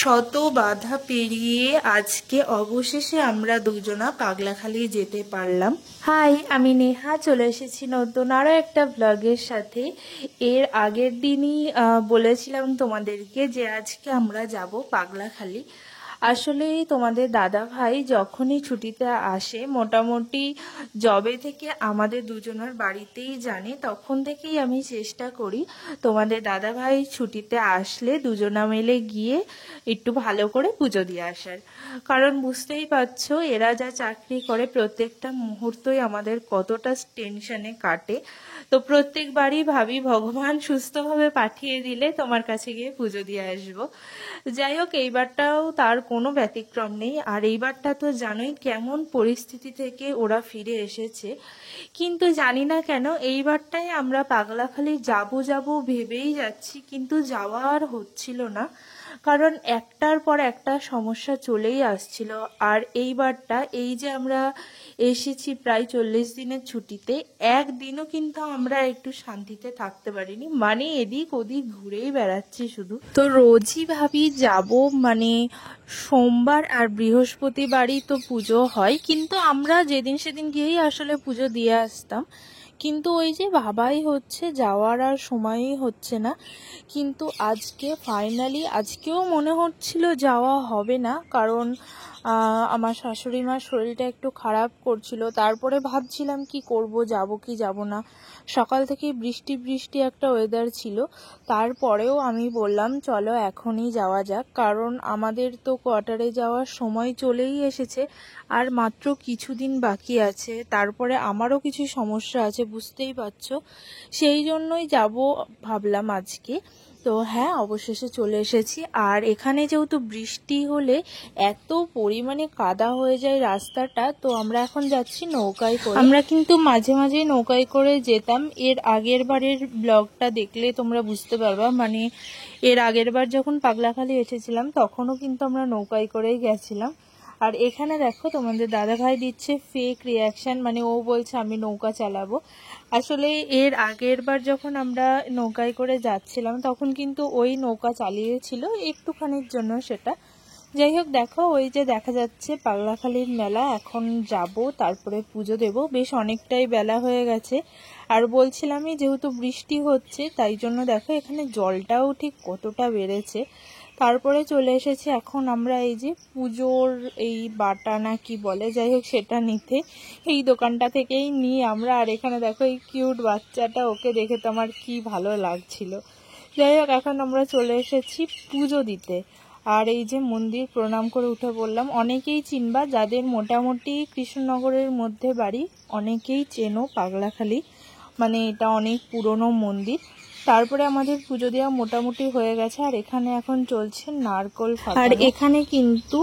শত বাধা পেরিয়ে আজকে অবশেষে আমরা দুজনা পাগলাখালি যেতে পারলাম। হাই, আমি নেহা, চলে এসেছি নতুন আরও একটা ব্লগের সাথে। এর আগের দিনই বলেছিলাম তোমাদেরকে যে আজকে আমরা যাব পাগলাখালি। আসলে তোমাদের দাদা ভাই যখনই ছুটিতে আসে, মোটামুটি জবে থেকে আমাদের দুজনের বাড়িতেই জানে, তখন থেকেই আমি চেষ্টা করি তোমাদের দাদা ভাই ছুটিতে আসলে দুজনা মিলে গিয়ে একটু ভালো করে পুজো দিয়ে আসার। কারণ বুঝতেই পারছো এরা যা চাকরি করে প্রত্যেকটা মুহূর্তই আমাদের কতটা টেনশনে কাটে। তো প্রত্যেকবারই ভাবি ভগবান সুস্থভাবে পাঠিয়ে দিলে তোমার কাছে গিয়ে পুজো দিয়ে আসবো। যাই হোক, এইবারটাও তার কোনো ব্যতিক্রম নেই। আর এইবারটা তো জানোই কেমন পরিস্থিতি থেকে ওরা ফিরে এসেছে, কিন্তু জানি না কেন এইবারটাই আমরা পাগলাখালি যাব ভেবেই যাচ্ছি, কিন্তু যাওয়া আর হচ্ছিল না। কারণ একটার পর একটা সমস্যা চলেই আসছিল। আর এইবারটা এই যে আমরা এসেছি প্রায় 40 দিনের ছুটিতে, একদিনও কিন্তু আমরা একটু শান্তিতে থাকতে পারিনি, মানে এদিক ওদিক ঘুরেই বেড়াচ্ছি শুধু। তো রোজই ভাবি যাব, মানে সোমবার আর বৃহস্পতিবারই তো পুজো হয়, কিন্তু আমরা যেদিন সেদিন গিয়েই আসলে পুজো দিয়ে আসতাম। কিন্তু ওই যে ভাবাই হচ্ছে, যাওয়ার আর সময়ই হচ্ছে না। কিন্তু আজকে ফাইনালি, আজকেও মনে হচ্ছিল যাওয়া হবে না, কারণ আমার শাশুড়ি মার শরীরটা একটু খারাপ করছিল। তারপরে ভাবছিলাম কি করব, যাব কি যাব না। সকাল থেকে বৃষ্টি বৃষ্টি একটা ওয়েদার ছিল, তারপরেও আমি বললাম চলো এখনই যাওয়া যাক, কারণ আমাদের তো কোয়ার্টারে যাওয়ার সময় চলেই এসেছে। আর মাত্র কিছুদিন বাকি আছে, তারপরে আমারও কিছু সমস্যা আছে বুঝতেই পারছো, সেই জন্যই যাব ভাবলাম আজকে। তো হ্যাঁ, অবশেষে চলে এসেছি। আর এখানে যেহেতু বৃষ্টি হলে এত পরিমাণে কাদা হয়ে যায় রাস্তাটা, তো আমরা এখন যাচ্ছি নৌকায় করে। আমরা কিন্তু মাঝে মাঝে নৌকায় করে যেতাম, এর আগের বারের ব্লগটা দেখলে তোমরা বুঝতে পারবা। মানে এর আগের বার যখন পাগলাখালি এসেছিলাম তখনও কিন্তু আমরা নৌকায় করেই গেছিলাম। আর এখানে দেখো তোমাদের দাদা ভাই দিচ্ছে ফেক রিয়াকশন, মানে ও বলছে আমি নৌকা চালাবো। আসলে এর আগের বার যখন আমরা নৌকায় করে যাচ্ছিলাম তখন কিন্তু ওই নৌকা চালিয়েছিল একটুখানির জন্য সেটা। যাই হোক, দেখো ওই যে দেখা যাচ্ছে পাগলাখালির মেলা। এখন যাব, তারপরে পুজো দেব। বেশ অনেকটাই বেলা হয়ে গেছে। আর বলছিলামই যেহেতু বৃষ্টি হচ্ছে, তাই জন্য দেখো এখানে জলটাও ঠিক কতটা বেড়েছে। তারপরে চলে এসেছি এখন আমরা এই যে পুজোর এই বাটা না কি বলে, যাই হোক সেটা নিতে। এই দোকানটা থেকেই নিই আমরা। আর এখানে দেখো এই কিউট বাচ্চাটা, ওকে দেখে তো আমার কি ভালো লাগছিল। যাই হোক, এখন আমরা চলে এসেছি পুজো দিতে। আর এই যে মন্দির, প্রণাম করে উঠে বললাম। অনেকেই চিনবা, যাদের মোটামুটি কৃষ্ণনগরের মধ্যে বাড়ি, অনেকেই চেনো পাগলাখালি, মানে এটা অনেক পুরনো মন্দির। তারপরে আমাদের পুজো দেওয়া মোটামুটি হয়ে গেছে। আর এখানে এখন চলছে নারকোল ফাটানো। আর এখানে কিন্তু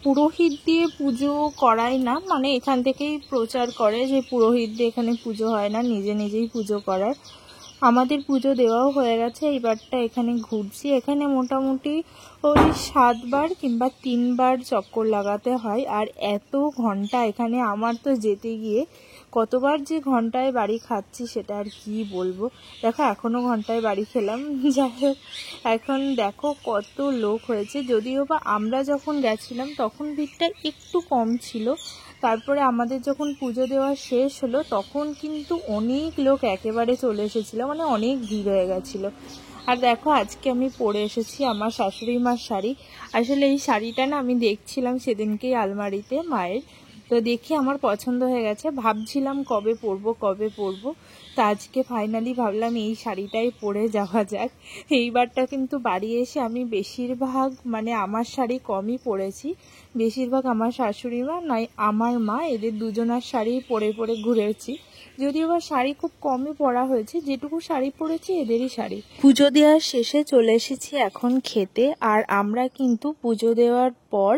পুরোহিত দিয়ে পুজো করায় না, মানে এখান থেকেই প্রচার করে যে পুরোহিত দিয়ে এখানে পুজো হয় না, নিজে নিজেই পুজো করার। আমাদের পুজো দেওয়াও হয়ে গেছে। এইবারটা এখানে ঘুরছি। এখানে মোটামুটি ওই 7 বার কিংবা 3 বার চক্কর লাগাতে হয়। আর এত ঘন্টা এখানে, আমার তো যেতে গিয়ে কতবার যে ঘন্টায় বাড়ি খাচ্ছি সেটা আর কি বলবো। দেখো এখনো ঘন্টায় বাড়ি খেলাম। যাই হোক, এখন দেখো কত লোক হয়েছে। যদিও বা আমরা যখন গেছিলাম তখন ভিড়টা একটু কম ছিল, তারপরে আমাদের যখন পুজো দেওয়া শেষ হলো তখন কিন্তু অনেক লোক একেবারে চলে এসেছিল, মানে অনেক ভিড় হয়ে গেছিল। আর দেখো আজকে আমি পরে এসেছি আমার শাশুড়ি মার শাড়ি। আসলে এই শাড়িটা না আমি দেখছিলাম সেদিনকেই আলমারিতে মায়ের, তো দেখি আমার পছন্দ হয়ে গেছে। ভাবছিলাম কবে পরবো, তো আজকে ফাইনালি ভাবলাম এই শাড়িটাই পরে যাওয়া যাক। এইবারটা কিন্তু বাড়ি এসে আমি বেশিরভাগ, মানে আমার শাড়ি কমই পরেছি, বেশিরভাগ আমার শাশুড়ি মা নয় আমার মা, এদের দুজনার শাড়ি পরে পরে ঘুরেছি। যদিও বা শাড়ি খুব কমই পরা হয়েছে, যেটুকু শাড়ি পরেছি এদেরই শাড়ি। পুজো দেওয়ার শেষে চলে এসেছি এখন খেতে। আর আমরা কিন্তু পুজো দেওয়ার পর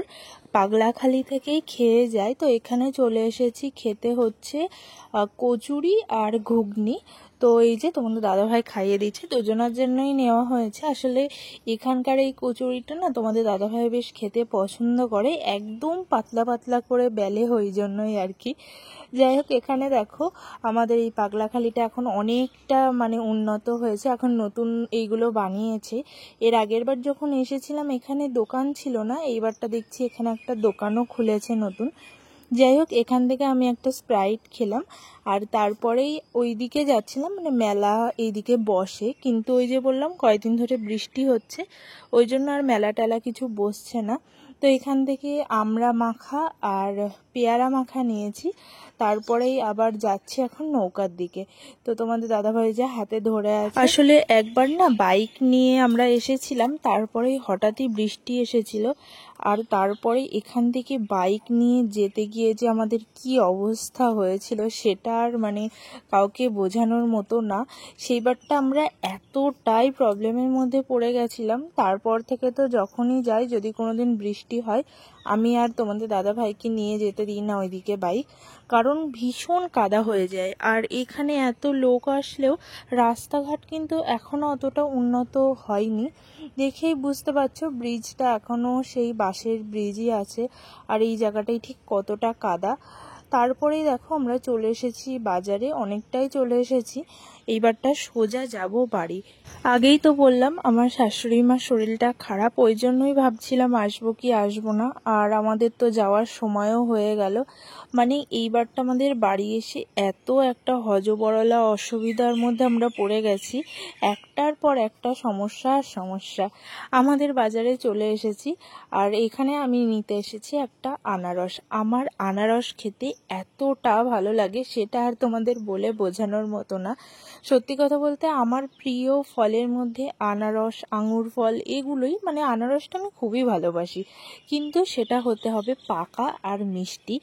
পাগলাখালি থেকেই খেয়ে যাই, তো এখানে চলে এসেছি খেতে হচ্ছে কচুরি আর ঘুগনি। তো এই যে তোমাদের দাদাভাই খাইয়ে দিচ্ছে, দুজনের জন্যই নেওয়া হয়েছে। আসলে এখানকার এই কচুরিটা না তোমাদের দাদাভাই বেশ খেতে পছন্দ করে, একদম পাতলা পাতলা করে বেলে, ওই জন্যই আর কি। যাই হোক, এখানে দেখো আমাদের এই পাগলাখালিটা এখন অনেকটা মানে উন্নত হয়েছে, এখন নতুন এইগুলো বানিয়েছে। এর আগের বার যখন এসেছিলাম এখানে দোকান ছিল না, এইবারটা দেখছি এখানে একটা দোকানও খুলেছে নতুন। যাই হোক, এখান থেকে আমি একটা স্প্রাইট খেলাম, আর তারপরেই ওই দিকে যাচ্ছিলাম, মানে মেলা এইদিকে বসে, কিন্তু ওই যে বললাম কয়েকদিন ধরে বৃষ্টি হচ্ছে, ওই জন্য আর মেলা টেলা কিছু বসছে না। তো এখান থেকে আমড়া মাখা আর পেয়ারা মাখা নিয়েছি, তারপরেই আবার যাচ্ছি এখন নৌকার দিকে। তো তোমাদের দাদাভাই যে হাতে ধরে আছে, আসলে একবার না বাইক নিয়ে আমরা এসেছিলাম, তারপরেই হঠাৎই বৃষ্টি এসেছিল, আর তারপরে এখান থেকে বাইক নিয়ে যেতে গিয়ে যে আমাদের কি অবস্থা হয়েছিল সেটা আর মানে কাউকে বোঝানোর মতো না। সেইবারটা আমরা এতটাই প্রবলেমের মধ্যে পড়ে গেছিলাম, তারপর থেকে তো যখনই যাই, যদি কোনোদিন বৃষ্টি হয়, আমি আর তোমাদের দাদাভাইকে নিয়ে যেতে দিই না ওইদিকে বাইক, কারণ ভীষণ কাদা হয়ে যায়। আর এখানে এত লোক আসলেও রাস্তাঘাট কিন্তু এখনও অতটা উন্নত হয়নি, দেখেই বুঝতে পারছো ব্রিজটা এখনও সেই বাঁশের ব্রিজই আছে, আর এই জায়গাটাই ঠিক কতটা কাদা। তারপরেই দেখো আমরা চলে এসেছি বাজারে, অনেকটাই চলে এসেছি, এইবারটা সোজা যাব বাড়ি। আগেই তো বললাম আমার শাশুড়ি মার শরীরটা খারাপ, ওই জন্যই ভাবছিলাম আসবো কি আসবো না, আর আমাদের তো যাওয়ার সময়ও হয়ে গেল। মানে এইবারটা আমাদের বাড়ি এসে এত একটা হজবরলা অসুবিধার মধ্যে আমরা পড়ে গেছি, একটার পর একটা সমস্যা আর সমস্যা। আমাদের বাজারে চলে এসেছি, আর এখানে আমি নিতে এসেছি একটা আনারস। আমার আনারস খেতে এতটা ভালো লাগে সেটা আর তোমাদের বলে বোঝানোর মতো না। সত্যি কথা বলতে আমার প্রিয় ফলের মধ্যে আনারস, আঙুর ফল এগুলোই, মানে আনারসটা আমি খুবই ভালোবাসি, কিন্তু সেটা হতে হবে পাকা আর মিষ্টি।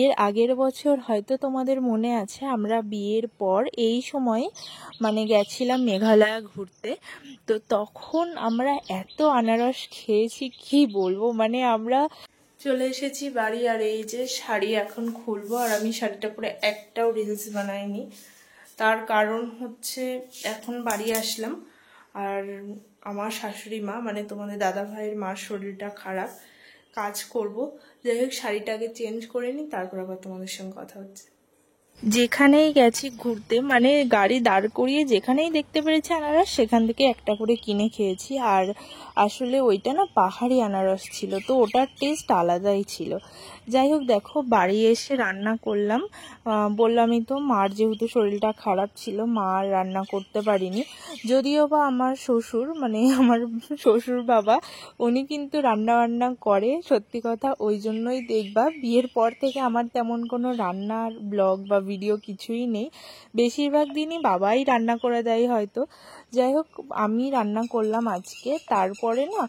এর আগের বছর হয়তো তোমাদের মনে আছে আমরা বিয়ের পর এই সময় মানে গেছিলাম মেঘালয় ঘুরতে, তো তখন আমরা এত আনারস খেয়েছি কি বলবো। মানে আমরা চলে এসেছি বাড়ি, আর এই যে শাড়ি এখন খুলবো, আর আমি শাড়িটা পরে একটাও রিলস বানাইনি, তার কারণ হচ্ছে এখন বাড়ি আসলাম, আর আমার শাশুড়ি মা মানে তোমাদের দাদা ভাইয়ের মার শরীরটা খারাপ, কাজ করব। যাই হোক, শাড়িটাকে চেঞ্জ করে নিই, তারপর আবার তোমাদের সঙ্গে কথা হচ্ছে। যেখানেই গেছি ঘুরতে, মানে গাড়ি দাঁড় করিয়ে যেখানেই দেখতে পেরেছি আনারস, সেখান থেকে একটা করে কিনে খেয়েছি। আর আসলে ওইটা না পাহাড়ি আনারস ছিল, তো ওটার টেস্ট আলাদাই ছিল। যাই হোক, দেখো বাড়ি এসে রান্না করলাম। বললামই তো মার যেহেতু শরীরটা খারাপ ছিল, মা আর রান্না করতে পারিনি। যদিও বা আমার শ্বশুর, মানে আমার শ্বশুর বাবা, উনি কিন্তু রান্না বান্না করে, সত্যি কথা। ওই জন্যই দেখবা বিয়ের পর থেকে আমার তেমন কোনো রান্নার ব্লগ বা ভিডিও কিছুই নেই, বেশিরভাগ দিনই বাবাই রান্না করে দেয় হয়তো। যাই হোক, আমি রান্না করলাম আজকে। তারপরে না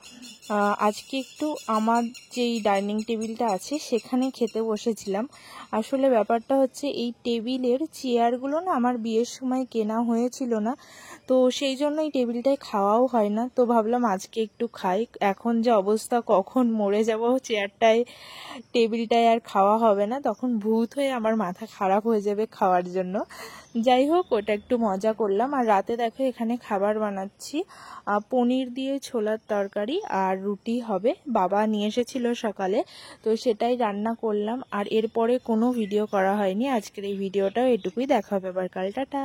আজকে একটু আমার যেই ডাইনিং টেবিলটা আছে সেখানে খেতে বসেছিলাম। আসলে ব্যাপারটা হচ্ছে এই টেবিলের চেয়ারগুলো না আমার বিয়ের সময় কেনা হয়েছিল না, তো সেই জন্য এই টেবিলটায় খাওয়াও হয় না। তো ভাবলাম আজকে একটু খাই, এখন যে অবস্থা কখন মরে যাব চেয়ারটায় টেবিলটায় আর খাওয়া হবে না, তখন ভূত হয়ে আমার মাথা খারাপ হয়ে যাবে খাওয়ার জন্য। যাই হোক, ওটা একটু মজা করলাম। আর রাতে দেখো এখানে খাবার বানাচ্ছি, পনির দিয়ে ছোলার তরকারি আর রুটি হবে, বাবা নিয়ে এসেছিল সকালে, তো সেটাই রান্না করলাম। আর এরপরে কোনো ভিডিও করা হয়নি, আজকের এই ভিডিওটাও এটুকুই, দেখা হবে আবার কাল, টাটা।